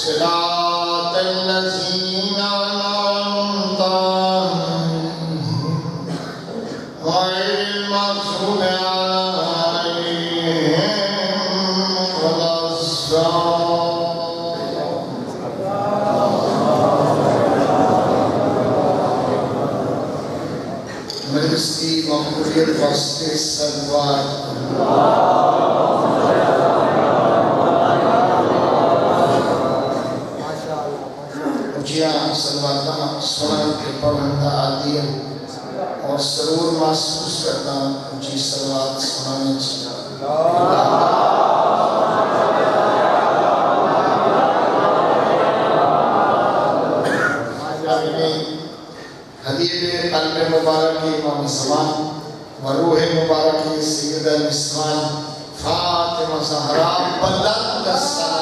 صراط الذين أنعمت عليهم غير المغضوب عليهم ولا الضالين. مجلس کی مقبولیت واسطے سلوات سلواتہ سنن کے پڑھندہ آدیہ اور سرور محسوس کرنا اونچی سلوات سنانے چاہیے. حدیب قلب مبارک امام زمان و روح مبارک سید الاسمان فاطمہ زہرا بلند السلام.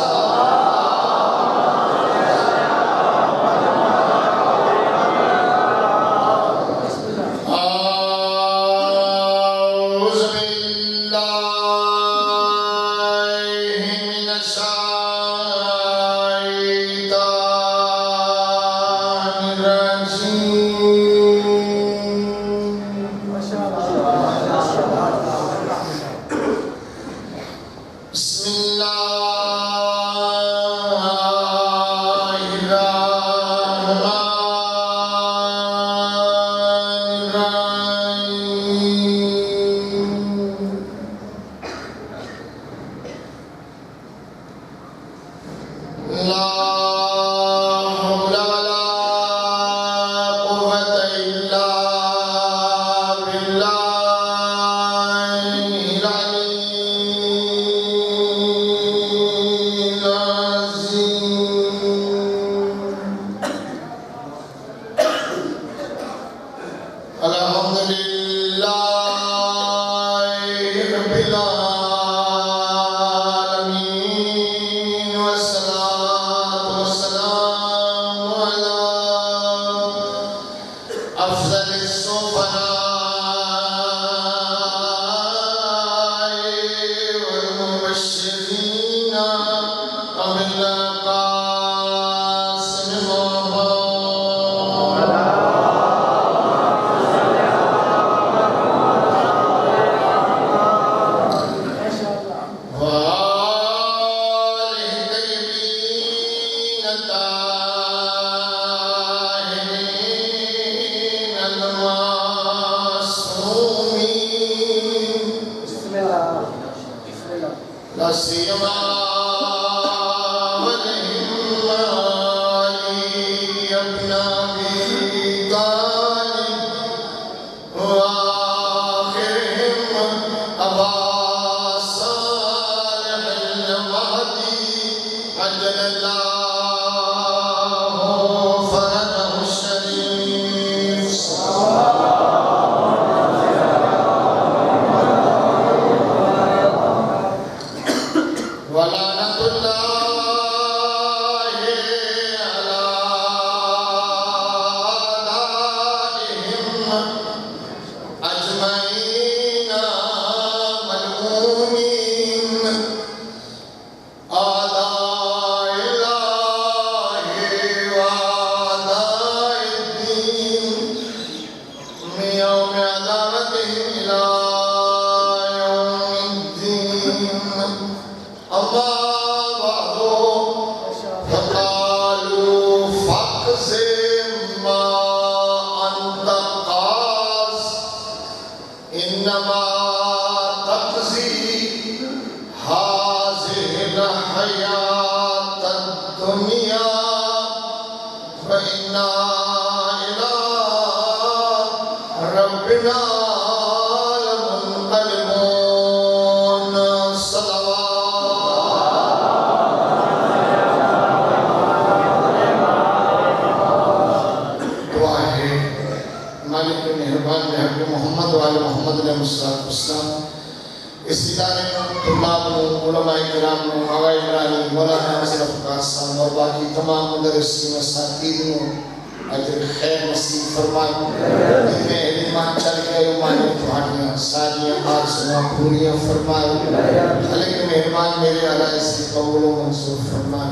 میرے علیہ سے قبول و منصور فرما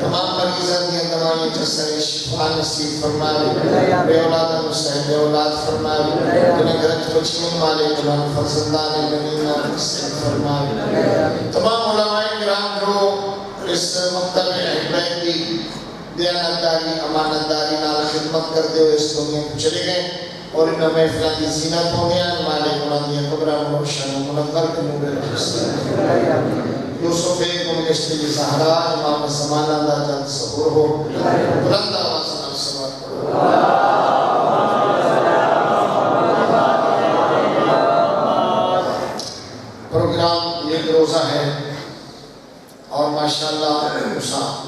تمام مریضاں دیا دوائیں جسر شفا نصیب فرما بے اولاد مصیب بے اولاد فرما تنہیں گرچ بچوں مالک تمام فرزندان نمینہ نصیب فرما تمام علماء کرام جو اس مکتب احبیت کی دیانتداری امانتداری نال خدمت کرتے ہوئے اس دنیا کو چلے گئے اور ان محفلوں کی زینت ہو گیا مالک انہوں نے قبران روشن و منور کے نور رحمت یوسف گمگشت زہرا امام زمانہ دا جلد ظہور ہو بلند آواز نال صلوات پڑھو پروگرام ایک روزہ ہے اور ماشاءاللہ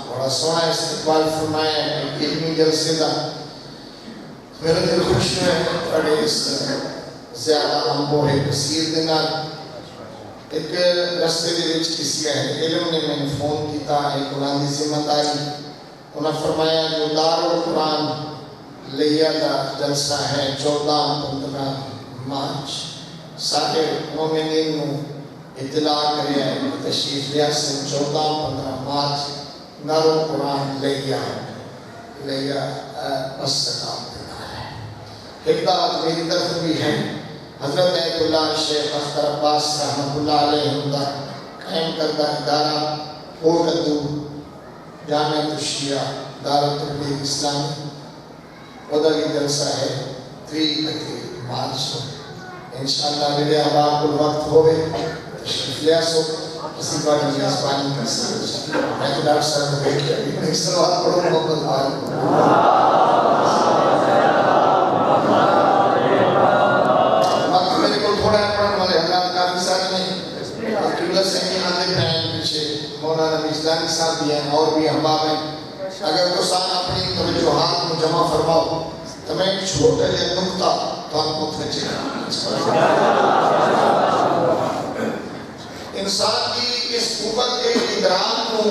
بڑا سونا استقبال فرمایا ہے ایک علمی جلسے دا میرا دل خوش ہے بڑے اس زیادہ امبو ہے کثیر دینا ایک رستے دے وچ کسی ہے علم نے میں فون کیتا ایک انہاں دی ذمہ داری انہاں فرمایا جو دار القرآن لیا دا جلسہ ہے 14-15 مارچ سارے مومنین نو اطلاع کرے ہیں تشریف لیا سے 14-15 مارچ دار القرآن لیا استقام ایک دعوت میری طرف بھی ہے حضرت ایت اللہ شیخ اختر عباس رحمت اللہ علیہ ہمدہ قائم کردہ ادارہ اردو جامعہ الشیعہ دار تبلیغ اسلامی خدا کی جلسہ ہے 3 مارچ انشاءاللہ میرے احباب کو وقت ہوئے تشریف لیا سو اسی بار میزبانی کا ساتھ میں تو ڈاکٹر صاحب کو بیٹھ کے ایک سلوات پڑھوں محمد آل مولانا اسلامی صاحب بھی ہیں اور بھی احباب ہیں اگر دوستان اپنی توجہات کو جمع فرماؤ تو میں ایک چھوٹا یہ نقطہ تو آپ کو متوجہ انسان کی اس قوت ادراک کو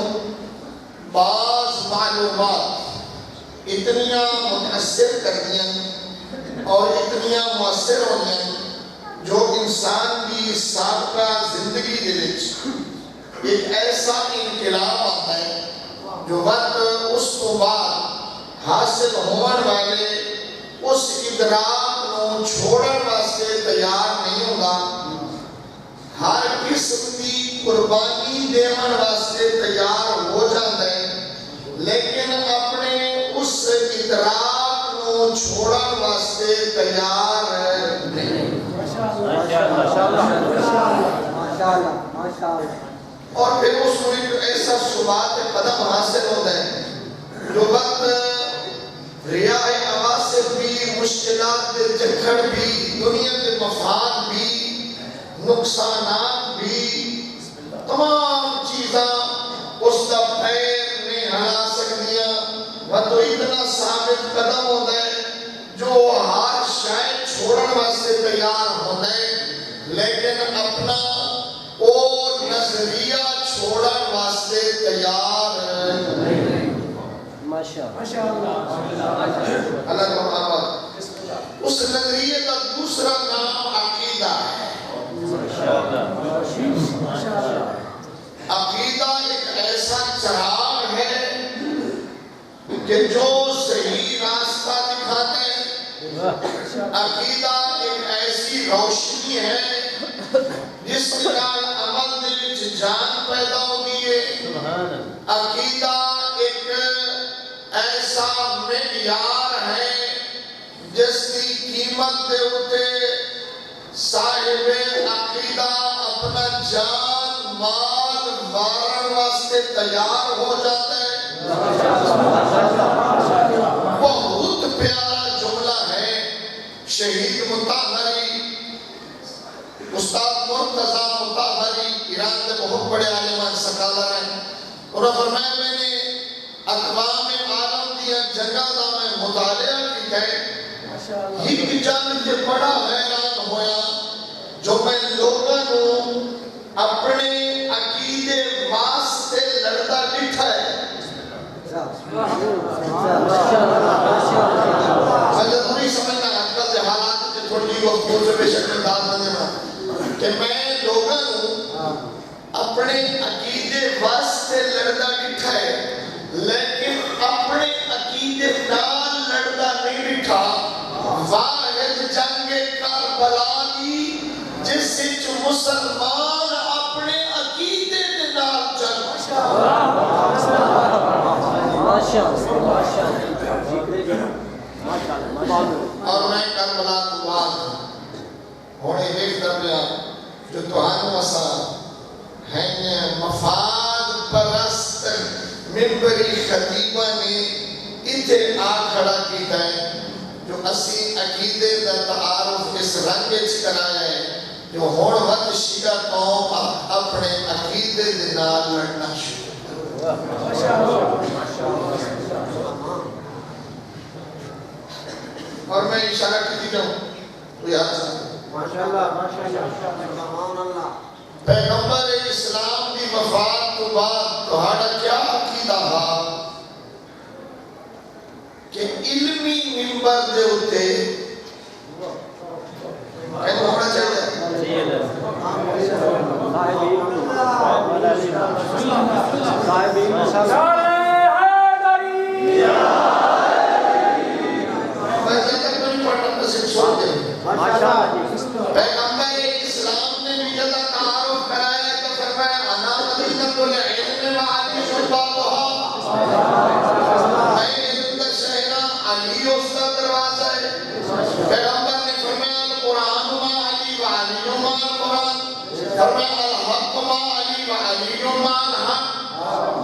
بعض معلومات اتنیاں متاثر کر دیا اور اتنیاں مؤثر ہو گیا جو انسان کی سابقہ زندگی دے وچ ایک ایسا انقلاب آتا ہے جو وقت اس کو بعد حاصل ہونے والے اس ادراک کو چھوڑنے واسطے تیار نہیں ہوگا ہر قسم کی قربانی دینے واسطے تیار ہو جاتا ہے لیکن اپنے اس ادراک کو چھوڑنے واسطے تیار نہیں اور پھر اس کو ایک ایسا ثبات قدم حاصل ہوتا ہے جو وقت ریاء عواصف بھی مشکلات کے چکھڑ بھی دنیا کے مفاد بھی نقصانات بھی تمام چیزاں اس کا پیر میں ہلا سکتیاں وہ تو اتنا ثابت قدم ہوتا ہے جو ہر شاید چھوڑن واسطے تیار ہوتا ہے لیکن اپنا وہ نظریہ چھوڑن واسطے تیار اللہ محمد اس نظریے کا دوسرا نام عقیدہ ہے عقیدہ ایک ایسا چراغ ہے کہ جو صحیح راستہ دکھاتا ہے عقیدہ ایک ایسی روشنی ہے جس کے نال عمل دل وچ جان پیدا ہوتی ہے عقیدہ ایک ایسا معیار ہے جس کی قیمت دے اٹھے صاحب عقیدہ اپنا جان مال وارن واسطے تیار ہو جاتا ہے بہت پیارا جملہ ہے شہید مطہری استاد مرتضی مطہری ایران کے بہت بڑے عالمان سکالر ہیں اور فرمایا میں نے اقوام عالم دیا جگہ دا میں مطالعہ کی ہے ہی جان کے بڑا حیران ہویا جو میں لوگوں کو اپنے عقیدے واسطے لڑتا ڈٹھا ہے ضروری سمجھنا آجکل سے حالات کے تھوڑی وقت کو سے بے شکل انداز نہ دینا کہ میں لوگوں کو اپنے عقیدے عقیدے واسطے لڑدا ڈٹھا ہے لیکن اپنے عقیدے نال لڑدا نہیں ڈٹھا. واحد جنگ کربلا دی جس وچ مسلمان اپنے عقیدے دے نال جنگ. اور میں کربلا تو بعد ہونے ایک درمیان جو تہانوں اسا ہیں مفاد پرست ممبری خطیبہ نے اتھے کھڑا کیتا ہے جو اسی عقیدے دا تعارف اس رنگ وچ کرایا ہے جو ہون وقت شیعہ قوم اپنے عقیدے دے نال لڑنا شروع. اور میں اشارہ کی جاؤں کوئی ہاتھ ساتھ پیغمبر اسلام دی وفات تو بعد تہاڈا کیا عقیدہ ہے کہ علمی منبر دے اتے کہنا ہونا چاہیے پیغمبر اسلام نے بھی جدا تعارف کرایا ہے تو فرمایا انا مدینۃ العلم وعلی شبابها میں علم کا شہر علی اس کا دروازہ ہے. پیغمبر نے فرمایا القرآن ما علی وعلی ما القرآن فرمایا الحق ما علی وعلی ما الحق.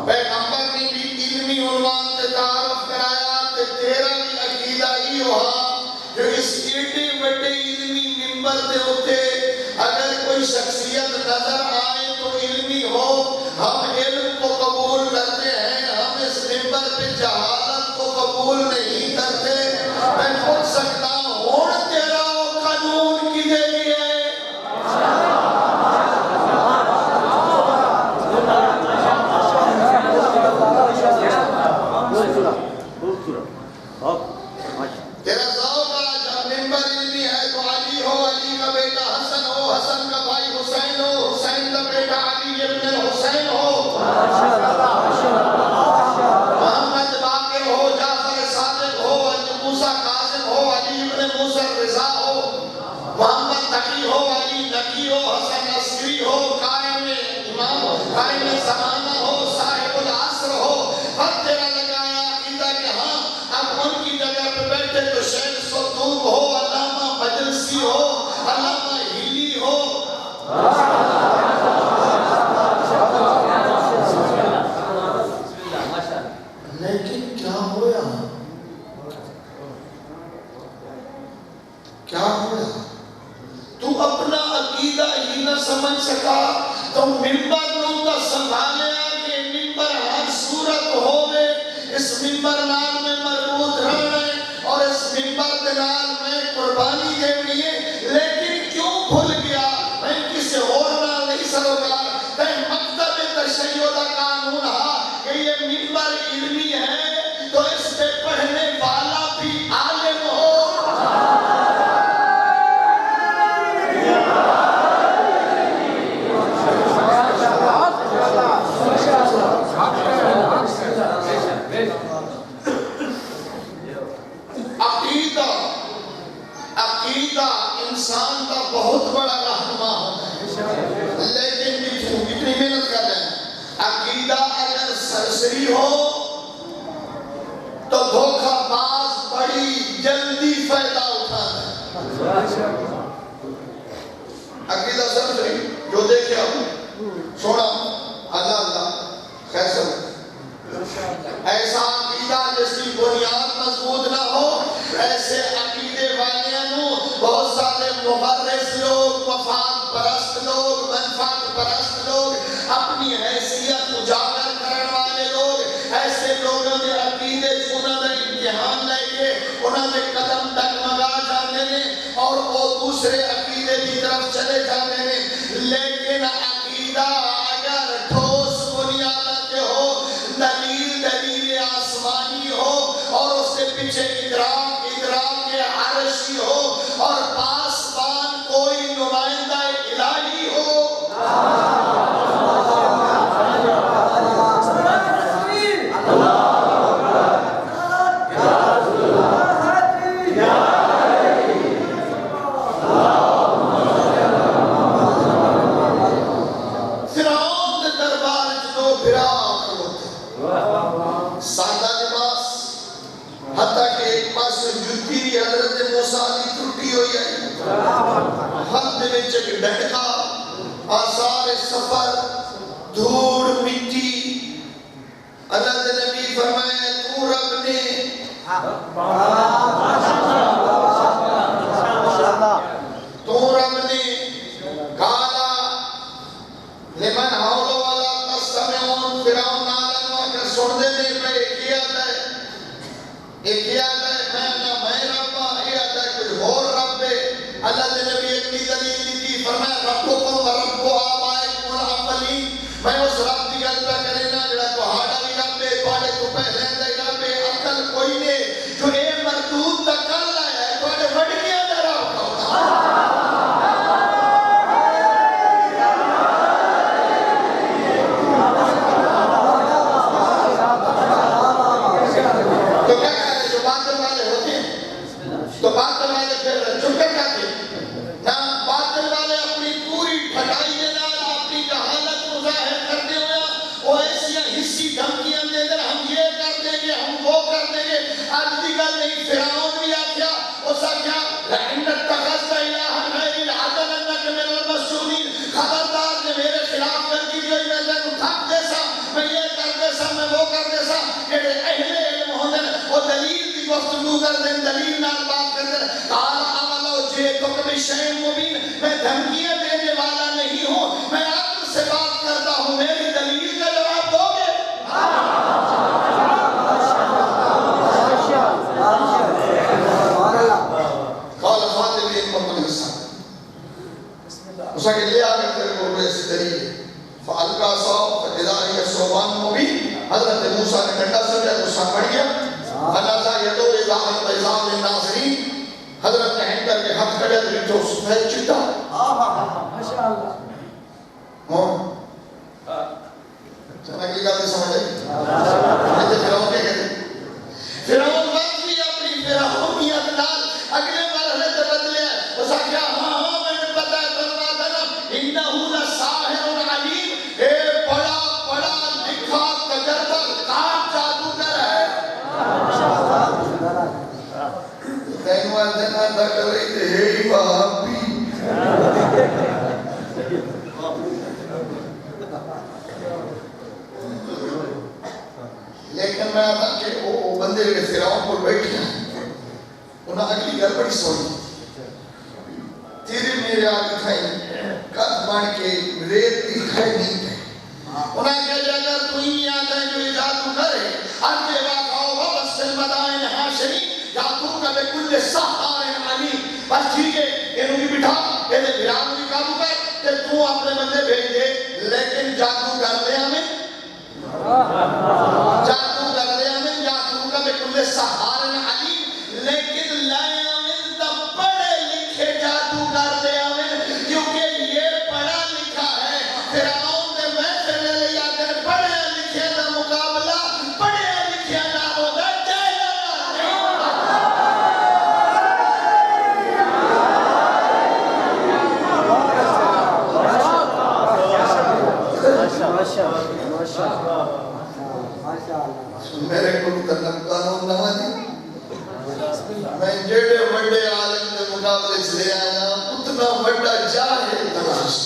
پیغمبر نے بھی علمی عنوان سے تعارف کرایا کہ تیرا بھی عقیدہ ہی ہوا جو اس ایڈے بڑے علمی منبر دے ہوتے اگر کوئی شخصیت نظر آئے تو علمی ہو. ہم علم کو قبول کرتے ہیں, ہم اس منبر پہ جہالت کو قبول نہیں کرتے. میں پوچھ سکتا ہوں تیرا قانون کی دے لیے تیرا ذوق جب منبر علمی ہے تو علی ہو, علی کا بیٹا حسن ہو, حسن کا بھائی حسین ہو, حسین کا بیٹا علی ابن الحسین ہو, محمد باقر ہو, جعفر صادق ہو, موسیٰ کاظم ہو, علی ابن موسیٰ رضا ہو, محمد تقی ہو, علی نقی ہو, حسن عسکری ہو, قائم امام ہو, قائم زمانہ ہو, صاحب العصر ہو. حد تیرا لگایا عقیدہ کہ ہاں اب ان کی جگہ پہ بیٹھے تو شیخ صدوق ہو, علامہ مجلسی ہو, علامہ ہیلی ہو. لیکن کیا ہویا کیا ہویا تو اپنا عقیدہ ہی نہ سمجھ سکا تو منبر نو تا سنبھالیا کہ منبر ہر صورت ہوئے اس منبر نال میں مربوط رہنا ہے اور اس منبر دے نال میں قربانی دینی ہے. لیکن کیوں بھول گیا میں کسی اور نال نہیں سروکار تے مکتب تشیع دا قانون ہا کہ یہ منبر علمی ہے تو اس پہ پڑھنے والا بھی عالم ہو. عقیدہ انسان کا بہت بڑا رہنما ہوتا ہے لیکن اتنی محنت کر رہے ہیں. عقیدہ اگر سرسری ہو تو دھوکہ باز بڑی جلدی فائدہ اٹھاتا ہے. عقیدہ سرسری جو دیکھے آپ سونا اللہ اللہ خیر سب ایسا عقیدہ جس کی بنیاد مضبوط نہ ہو ایسے عقیدے والیاں بہت سارے مبرز لوگ, مفاد پرست لوگ, منفعت پرست لوگ, اپنی حیثیت اجاگر کرنے والے لوگ ایسے لوگوں کے عقیدے انہوں نے امتحان لے کے انہوں نے قدم ڈگمگا جانے نے اور وہ دوسرے عقیدے کی طرف چلے جانے نے. لیکن عقیدہ اگر ٹھوس بنیاد پہ ہو, دلیل آسمانی ہو اور اس کے پیچھے ادراک کے عرشی ہو اور پاسبان کوئی نمائندہ الہی ہو سادہ لباس، حتیٰ کہ ایک پاس جتی بھی حضرت موسیٰ کی ٹوٹی ہوئی ہے، ہاتھ میں ایک ڈنڈا، آثار سفر، دھوڑ مٹی۔ اللہ کے نبی فرمایا تو رب نے کالا لمن حولو والا تستمعون فرعون نالن واقع سن دے دے پہ ایک ہی آتا ہے میں رب یہ آتا ہے کوئی اور رب ہے۔ اللہ کے نبی ایک دلیل دی تھی، فرمایا ربکم و رب آبائکم الاولین، میں اس رب کی گل پہ کرے نا جڑا تہاڈا بھی رب ہے، تہاڈے تو پہلے دا رب ہے، عقل کوئی نہیں جو اے مردود دا کر لایا ہے تہاڈے وڈکیاں دا رب کھاؤ۔ تو کیا کہتے ہیں جو باطل والے ہوتے ہیں تو باطل والے پھر چپ کر جاتے ہیں نہ، باطل والے اپنی پوری ٹھٹائی کے نال اپنی جہالت کو ظاہر کرتے ہوئے وہ ایسی حصی دھمکیاں دے کر ہم یہ کر دیں گے ہم وہ کر دیں گے۔ آج بھی گل نہیں، فرعون بھی آکھیا اسا کیا لئن اتخذت الہا غیری لأجعلنک من المسجونین، خبردار جو میرے خلاف کر کی جو میں تینوں ٹھپ دے سا، میں یہ کر دے سا، میں وہ کر دے سا، جڑے اہل علم ہوندے وہ دلیل کی گفتگو کر دیں، دلیل نال بات کر دیں۔ قال اولو جئتک بشیء مبین، میں دھمکیاں دینے والا نہیں ہوں، میں عقل سے بات کرتا ہوں، میری دلیل کا جواب دو گے؟ قال فاتح ایک مطلب حصہ اسا کہ لے آگے تیرے کو ایسی دلیل ہے۔ فَأَلْقَى عَصَاهُ فَإِذَا هِيَ ثُعْبَانٌ مُبِينٌ، حضرت موسیٰ نے ڈنڈا سمجھا تو سا پڑ گیا۔ فَنَزَعَ يَدَهُ إِذَا هِيَ لِلنَّاظِرِينَ، حضرت نے ہینڈ کر کے ہاتھ کڑیا تو لٹھو سفید چٹا۔ ماشاءاللہ چنہ کی گل سمجھ آئی؟ فرعون کیا کہتے ہیں؟ فرعون وقت بھی اپنی فرعونیت نال اگلے مرحلے سے بدلے ہے۔ اسا کیا ہاں میں نے پتا ہے فرماتا نا انہو لساحر علیم، اے بڑا بڑا لکھا تجربہ کار جادوگر ہے۔ تینوں دینا دا کر رہی تھے ہی وہابی۔ لیکن میں آتا کہ وہ بندے کے فرعون پر بیٹھ گیا، انہاں اگلی گل بڑی سوئی، تیرے میرے آگے کھائی قد بان کے ریت دی کھائی نہیں ہے۔ انہاں کہا جائے اگر تو ہی آتا ہے جو اجادو کرے ارجے واقعو وبس المدائن حاشری جادو کا بکل سحار علیم، بس ٹھیک ہے انہوں کی بٹھا انہیں بھیران کی قابو کر کہ تو اپنے بندے بھیج دے، لیکن جادو کر دے ہمیں جادو کر دے ہمیں جادو کا بکل سحار علیم، لیکن لائے ہمیں تب پڑھے لکھے جادو کر دے ہمیں، کیونکہ یہ پڑھا لکھا ہے۔ فرعون دے محفل لے یادر پڑھے لکھے دا مقابلہ پڑھے لکھے نہ ہوگا جائلہ نہیں میرے کو تنم قانون نہ دی، میں جڑے وڈے عالم کے مقابلے سے لے آیا اتنا وڈا جاہل تلاش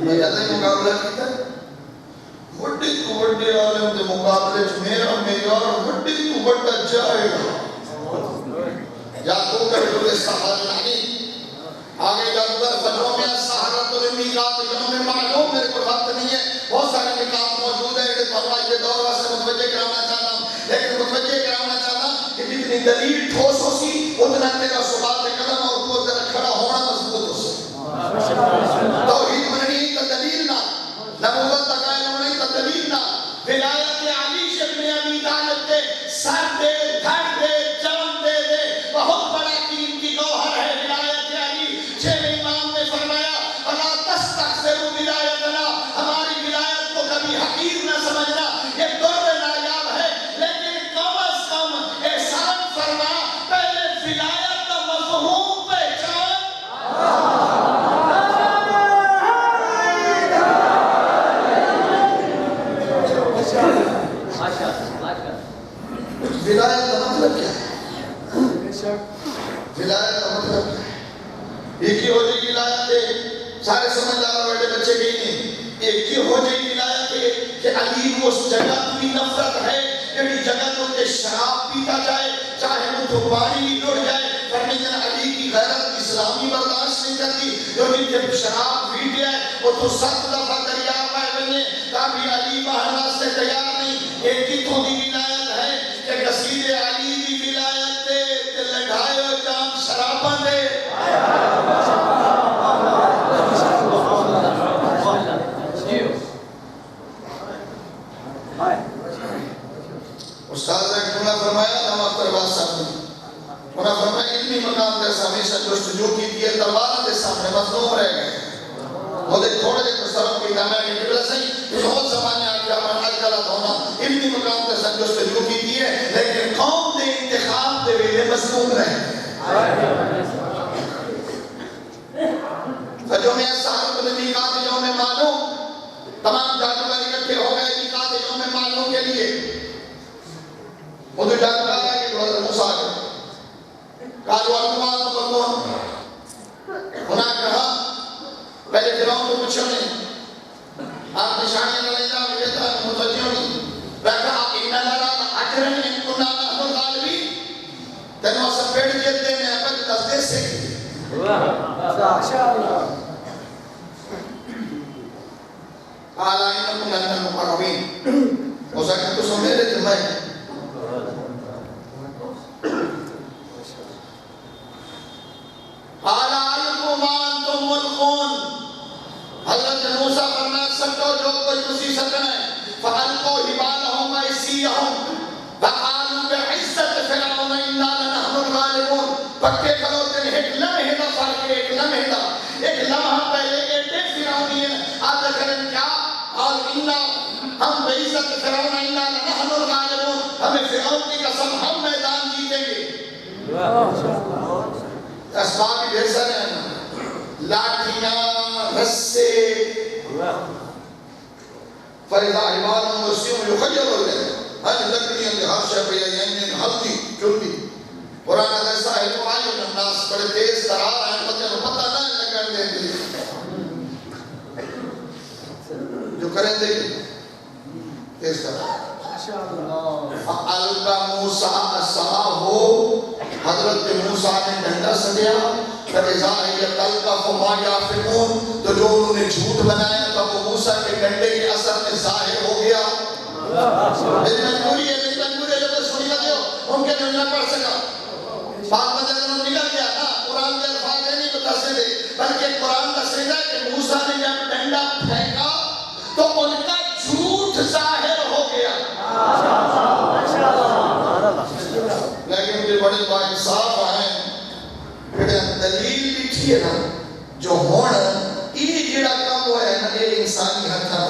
میں جاتے مقابلہ کیتا وڈے تو وڈے عالم کے مقابلے سے میرا معیار وڈے تو وڈا جاہل یا تو کر دے سحر نہیں آگے جادوگر فجروں میں سحرت المیقات جنہوں میں معلوم میرے کو وقت نہیں ہے، بہت سارے نکات موجود ہے ایڈے فرمائی کے دور واسے متوجہ کرانا چاہتا ہوں، لیکن متوجہ کرانا چاہتا کہ جتنی دلیل ٹھوس ہو سی اتنا تیرا ثبات قدم اور تو ذرا کھڑا ہونا مضبوط ہو سی۔ توحید مننی تا دلیل نہ، نبوت تقائل مننی تا دلیل نہ، ولایت علی ابن ابی طالب کے سر دے دھڑ دے جان دے دے بہت بڑا قیمتی گوہر ہے ولایت علی۔ چھویں امام نے فرمایا وَلَا تَسْتَخْسِرُوا وِلَایَتَنَا، ہماری ولایت کو کبھی حقیر نہ سمجھنا، یہ در نایاب ہے، لیکن کم از کم احسان فرما پہلے ولایت کا مفہوم پہچان۔ سمجھدار بیٹے بچے کہیں نہیں ایک یہ ہو جائے ولایت ہے کہ علی وہ اس جگہ کی نفرت ہے جڑی جگہ تو کہ شراب پیتا جائے چاہے وہ تو پانی بھی ڈوڑ جائے فرمیدن علی کی غیرت اسلامی برداشت نہیں کرتی جو جب شراب پیتے ہے وہ تو 7 دفعہ دریا پائے بنے تابی علی باہر واسطے تیار نہیں ایک کی تو دی ولایت ہے کہ قصید علی دی ولایت دے تے لڑھائے و جام شرابہ دے استاد رحمہ اللہ فرمایا نماز ترباز سامنے انہاں فرمایا علمی مقام دے ہمیشہ جستجو کی دیئے تلوار دے سامنے مظلوم رہ گئے وہ دے تھوڑے دے تصرف کی دامے کہ قبلہ صحیح اس بہت زمانے آگیا من اجلت ہونا علمی مقام دے سامنے جستجو کی دیئے لیکن قوم دے انتخاب دے ویلے مظلوم رہ گئے فجو میں سہر بن میقات یوم معلوم تمام جادوگر اکٹھے ہو گئے میقات یوم معلوم کے لیے وہ تو جادوگر ہے کہ حضرت موسیٰ آگئے قالوا القرآن مقبول انہاں کہا پہلے فرعون کو پوچھو نہیں آپ نشانیاں نہ لینا مجھے متوجہ نہیں بیٹھا اِنَّا لَنَا اَجْرًا اِن كُنَّا نَحْنُ الْغَالِبِينَ تینوں سب پیڑ جیت دینے ہیں پر تصدیق سے قَالَ إِنَّكُمْ لَمِنَ الْمُقَرَّبِينَ ہو سکتا تو سو میرے تھے میں قَالَ أَلْقُوا مَا أَنْتُمْ مُلْقُونَ حضرت موسیٰ فرمایا سکو جو کوئی کسی سکن ہے فَأَلْقُوا حِبَالَهُمْ وَإِسِيَّهُمْ وَقَالُوا بِعِزَّةِ فِرْعَوْنَ إِنَّا لَنَحْنُ الْغَالِبُونَ پکے کھلو دن ایک لمحے دا فرق ہے ایک لمحے دا ایک لمحہ پہلے ایٹے فرعونی ہے آدھا کرن کیا اور انہا ہم بعزت فرعون انہا لنحن الغالبون ہمیں فرعون کی قسم ہم میدان جیتیں گے اسباب بھی ڈھیر سارے ہیں لاٹھیاں رسے فَإِذَا حِبَالُهُمْ وَسِيُّمْ يُخَيَّرُ اللَّهِ ہر لکڑیاں لحاظ شاپیہ یعنی ہلدی چلدی قرآن ایسا ہے تو آئیو الناس بڑے تیز ترار ہیں پتہ نہ لگن دیں گے جو کریں دیں گے تیز ترار فَأَلْقَ مُوسَىٰ عَصَاهُ حضرت موسیٰ نے ڈنڈا سدیا فَإِذَا هِيَ تَلْقَفُ مَا يَأْفِكُونَ تو جو انہوں نے جھوٹ بنایا تھا وہ موسیٰ کے ڈنڈے کے اثر میں ظاہر ہو گیا میری مجبوری ہے میری مجبوری ہے جب سنی لگے ہو ان کے جو نہ پڑھ سکا بات مجھے انہوں نکل گیا نا قرآن کے الفاظ نہیں بتا سکتے بلکہ قرآن کا سیدھا ہے کہ موسیٰ نے جب ڈنڈا پھینکا تو ان کا جھوٹ ظاہر ہو گیا لیکن مجھے بڑے با انصاف آئیں پھر دلیل بھی تھی ہے نا جو ہونا یہ جڑا کم ہوا ہے نا یہ انسانی حق تھا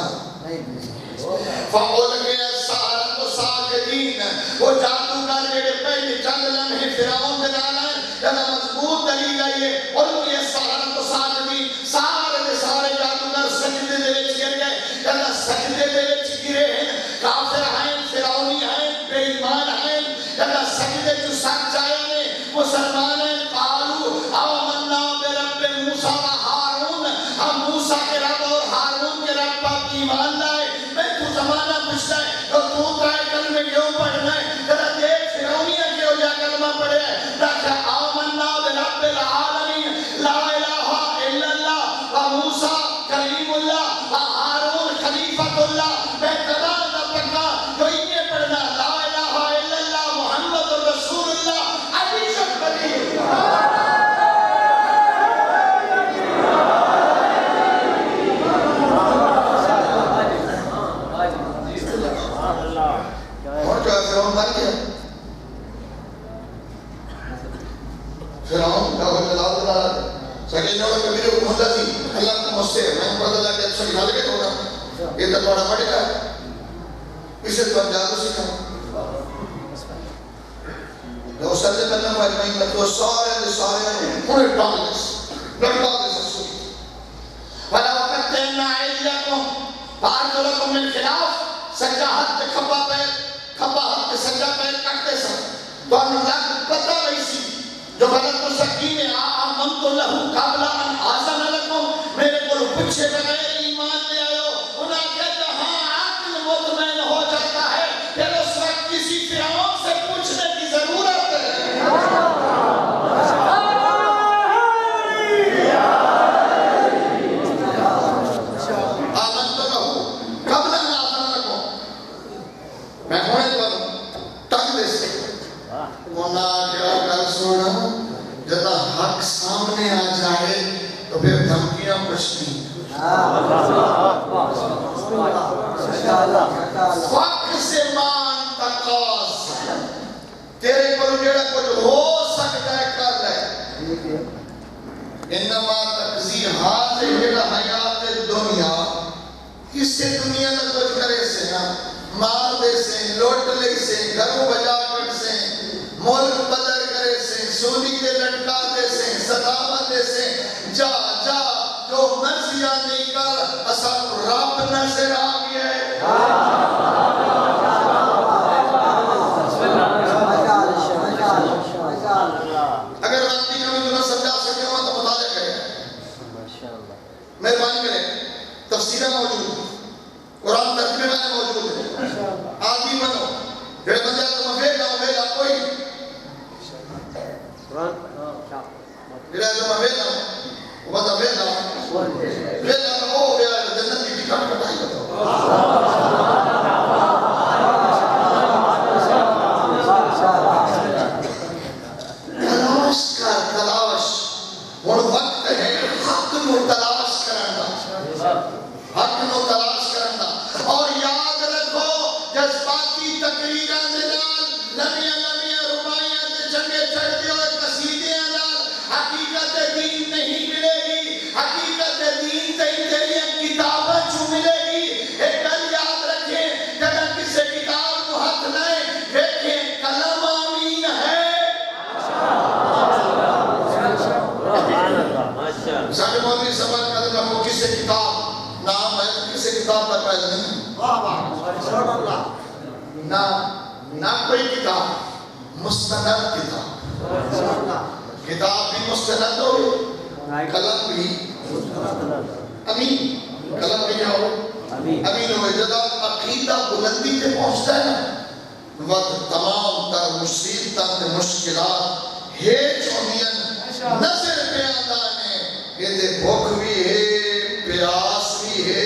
فَأُلْقِيَ السَّحَرَةُ سَاجِدِينَ وہ جادوگر جڑے پہلے چند لمحے فرعون دے نال ہیں جدا مضبوط دلیل ہے یہ اُلْقِيَ السَّحَرَةُ سَاجِدِينَ سارے جادوگر سجدے دے وچ گر گئے جدا سجدے دے وچ گرے ہیں کافر ہیں فرعونی ہیں بے ایمان ہیں جدا سجدے جو سچ آئے نے مسلمان ہیں قالوا آمنا برب موسیٰ و ہارون ہم موسیٰ کے رب اور ہارون کے رب پر ایمان لائے میں تو زمانہ پوچھتا ہے تو ترائے کلمے کیوں پڑھنا ہے ذرا دیکھ فرعونیہ کیوں جا کلمہ پڑھے رکھا آمنا برب العالمین لا الہ الا اللہ و موسیٰ کلیم اللہ و ہارون خلیفت اللہ میں قرآن نہ پڑھنا جو انہیں پڑھنا لا الہ الا اللہ محمد رسول اللہ علی شکبری اور جو ہے فرعون مر گیا فرعون کا وقت اللہ تعالیٰ سکے جو کہ میرے کو مدد تھی اللہ کو مجھ سے میں پڑھ اللہ کے اچھا نکال کے ہوگا یہ تو بڑا پڑے گا اسے تو ہم جادو سکھا لو سجدے کرنا مجمعین میں تو سارے انہیں ٹانگس لڑکا دے سکسو وَلَا وَقَتِّنَّا عِلْيَكُمْ فَأَرْجُلَكُمْ مِنْ خِلَافِ سجدہ حد کے کھبا پیر کھبا حد کے سجدہ پیر کٹتے سن تو انہوں لگ پتہ رہی سی جو غلط سکی میں آمنت لہو قبل ان آزن لکم میرے کو پوچھے بغیر ایمان لے آئے ہو انہاں کہ جہاں عقل مطمئن ہو جاتا ہے پھر اس وقت کسی فرعون سے پوچھنے کی ضرورت ہے آمنت لہو قبل ان آزن لکم میں ہونے پر تک دے سے مونا کیا کر سونا جدا حق سامنے آ جائے تو پھر دھمکیاں کچھ نہیں وقت سے مان تقاض تیرے کو جڑا کچھ ہو سکتا ہے کر لے انما تقضی حاضر حیات دنیا اس سے دنیا نہ کچھ کرے سے نا مار دے سے لوٹ لے سے گھروں بجا کر سے ملک بدل کرے سے سونی کے لٹکا دے سے صداوت دے سے جا جا جو مرضیاں نہیں کر اصل رب نظر آ گیا ہے اگر وقتی کمی تمہیں سمجھا سکے ہو تو مطالعہ کریں مہربانی کریں تفسیرہ موجود قرآن ترجمے میں موجود ہے آدمی بنو جڑے بندے تم ویلا کوئی جڑے تم ویلا وہ بندہ ویلا او گیا جنت کی ٹکٹ کٹائی تلاش کا تلاش ہن وقت ہے حق نو تلاش کرنا حق نو تلاش کرنا اور یاد رکھو جذباتی تقریراں دے نال لمیاں لمیاں رباعیاں تے چنگے چڑھدے ہوئے قصیدیاں نال حقیقت دین نہیں ملے گی حقیقت دین تے تیری کتاباں چوں ملے گی ایک گل یاد رکھیں جب کسی کتاب کو ہاتھ لائے دیکھیں قلم آمین ہے سارے مولوی سمجھ قدر رکھو کسی کتاب نام ہے کسی کتاب کا پہلے نہیں نہ کوئی کتاب مستند کتاب بھی مستند ہو قلم بھی امین قلم بھی کیا ہو امین ہو جدا عقیدہ بلندی تے پہنچتا ہے نا وقت تمام تر مصیبتاں تے مشکلات ہیچ ہوندیاں نظر پہ آتا ہے کہ دے بھوک بھی ہے پیاس بھی ہے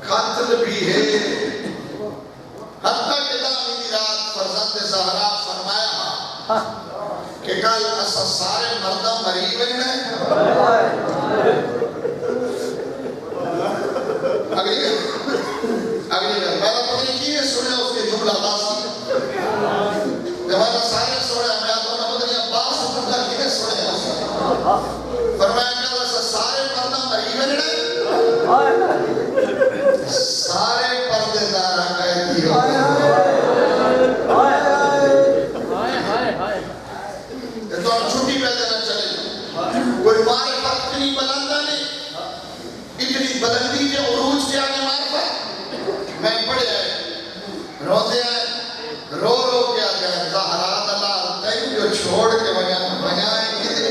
قتل بھی ہے حتیٰ کہ دامی رات فرزند زہرا فرمایا کہ کل اسا سارے مردہ مریب ہیں اگلی گل پہلا پتہ کی ہے سنے اس کے جملہ باسی جب سارے سنے میں دونوں پتہ عباس بندہ کی ہے سنے فرمایا کہ اسا سارے مردہ مریب ہیں سارے پردے دار قیدی ہو تو ہم چھٹی پہ دینا چلے کوئی معرفت اتنی بلندہ نہیں اتنی بلندی کے عروج کے آگے معرفت میں پڑھے آئے روزے آئے رو رو کے آگے زہرات اللہ تین جو چھوڑ کے بنائیں کدے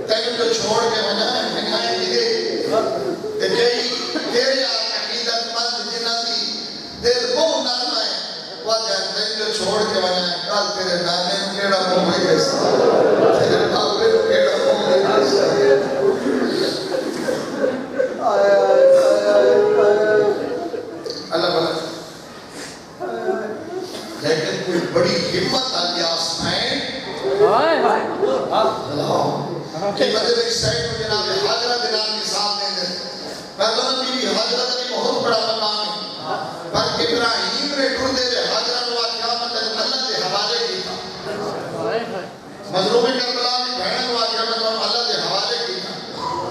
تین جو چھوڑ کے بنائیں کدے کئی تیرے عقیدت مند جنہ کی دل بہت نرم ہے وہ جانتے ہیں جو چھوڑ کے بنائیں کل تیرے نانے کیڑا مومے کیسا تیرے باپے کیڑا مومے کیسا اللہ بلد لیکن کوئی بڑی ہمت آگے آسمائیں کہ مدر ایک سائٹ میں جناب حاجرہ دنام کی ساتھ دیں دیں پہلوان بیوی حاجرہ بھی بہت بڑا مقام ہے پر ابراہیم نے ٹھوڑ دے رہے حاجرہ نوا قیامت اللہ دے حوالے کی تھا مظلوم کربلا کی بہن نوا قیامت اللہ دے حوالے کی تھا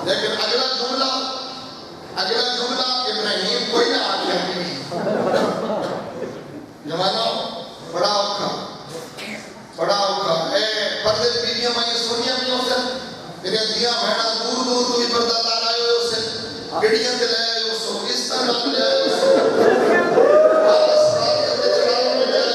لیکن اگلا جملہ ابراہیم کوئی نہ آگیا نہیں جوانوں بڑا اوکھا اے پردے بیویاں میں سونیاں بھی ہو سن میرے دیاں بہنا دور دور تو بھی پردہ دار آئے ہو سن گڑیاں دے لے آئے ہو سو اس طرح لے آئے ہو سو آس رات کے چڑھاؤں میں لے آئے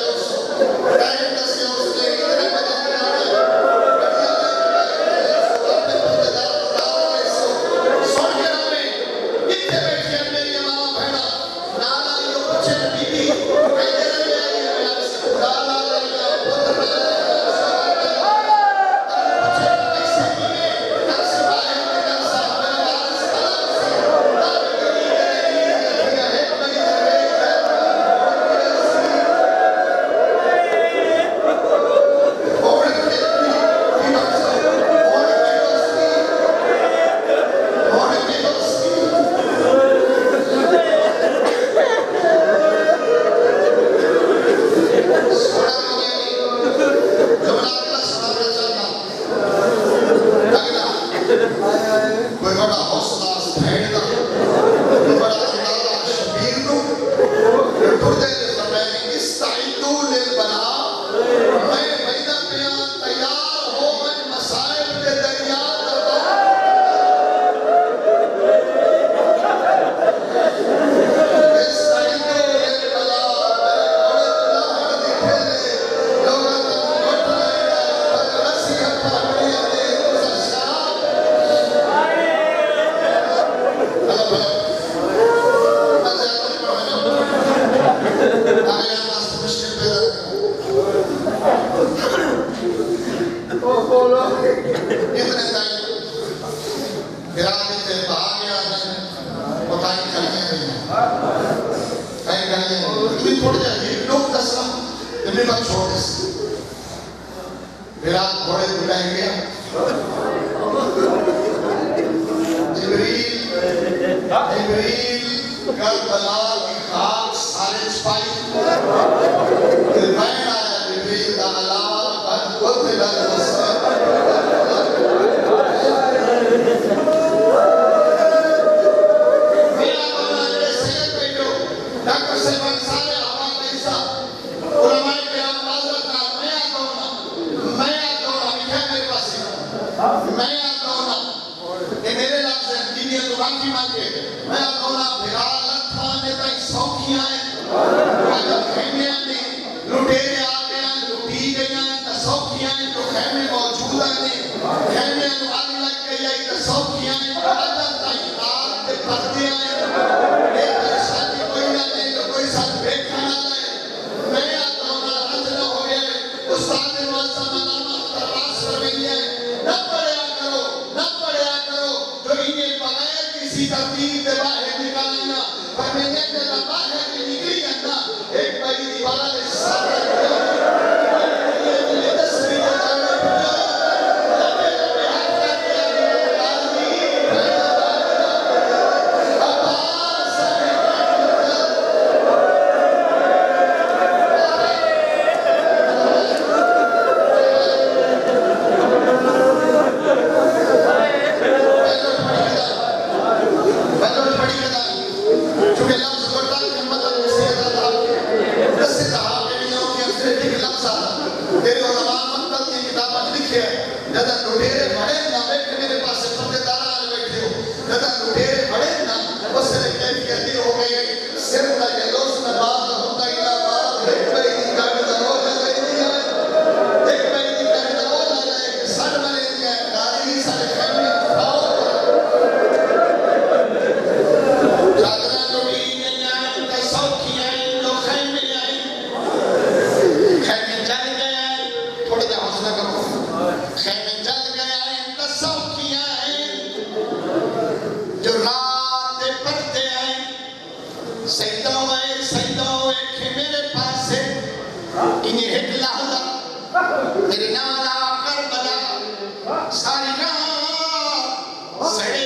بڑا حوصلہ بھیڑ دا بڑا اندازہ شبیر نو ٹردے دے فرمائے استعدو للبلا میں بیدہ پیان تیار ہو من مسائل کے دریا دربا استعدو للبلا میرے گھوڑے تلاہر دیکھے لے لوگا تم گھٹ رہے ہیں پر رسی اپنا بڑی دے گزر شاہ اللہ بھائی آگے اللہ سے مشکل پیدا اتنے تائیں گرانی تے بھاگیا نہیں بتائیں کھلیاں نہیں کہیں کھلیاں نہیں بھی تھوڑ جائے لوگ دسنا ابھی بات چھوڑ دے گران گھوڑے دلائیں گیا جبریل کربلا کی خاک سارے چھپائی دل بین آیا جبریل دا علاوہ بن خود لگ رسے میرا دونا جلے سید بیٹو ڈاکٹر سیون سارے آباد ایسا علماء کرام معذرت کہا میں دونا میرے پاس میں دونا کہ میرے لفظ ہے دینی تو باقی مانگے میں دونا بھرا لکھانے تک سوکھیاں ہیں اگر خیمیاں نے لٹیرے آگے ہیں لٹی گئی ہیں سوکھیاں ہیں جو خیمے موجود ہیں خیمیاں نو آگ لگ گئی ہیں سوکھیاں ہیں عدد تک آگ کے پردے ہیں ایک پریشانی کوئی نہ دے جو کوئی ساتھ بیکھا نہ دے میں دونا رج نہ ہو گئے استاد معظم علامہ ترواز فرمائی ہے نہ پڑھیا کرو جو انہیں بغیر کسی ترتیب دے باہر نکالنا پر میں نے کہا باہر میں نکلی گنا ایک بڑی دیوارہ نے ساتھ یہ تصویر جانا پڑا لبے لبے ہاتھ کر دیا غازی عباس چونکہ لفظ گھٹا کہ مطلب سیدہ تھا رسی تھا بیڑیوں کی اکثر ایک لفظ آتا تیرے علماء مقتل کی کتابت لکھے جدہ لٹیرے بڑے نہ بیٹھے میرے پاس سے پردے دارہ آنے بیٹھے ہو جدہ لٹیرے بڑے نہ اس سے کیفیتی ہو گئی سر نہ جلوس نہ بات ہوتا ہی نہ بات ایک بڑی دی کارڈ درو نہ رہی دیا ایک بڑی دی کارڈ درو نہ رہے کہ سڑ مرے دیا گاڑی سارے خیمے آؤ چادرہ لوٹی گئی ہیں تے سوکھی آئیں تو خیمے آئیں خیمے جل گئے ہیں تھوڑے جا حوصلہ کرو خیمے جل گئے ہیں تے سوکھی آئیں جو رات دے پردے آئیں سیدوں ایک میرے پاس سے انہیں ایک لحظہ میرے نالا کربلا ساری رات سڑے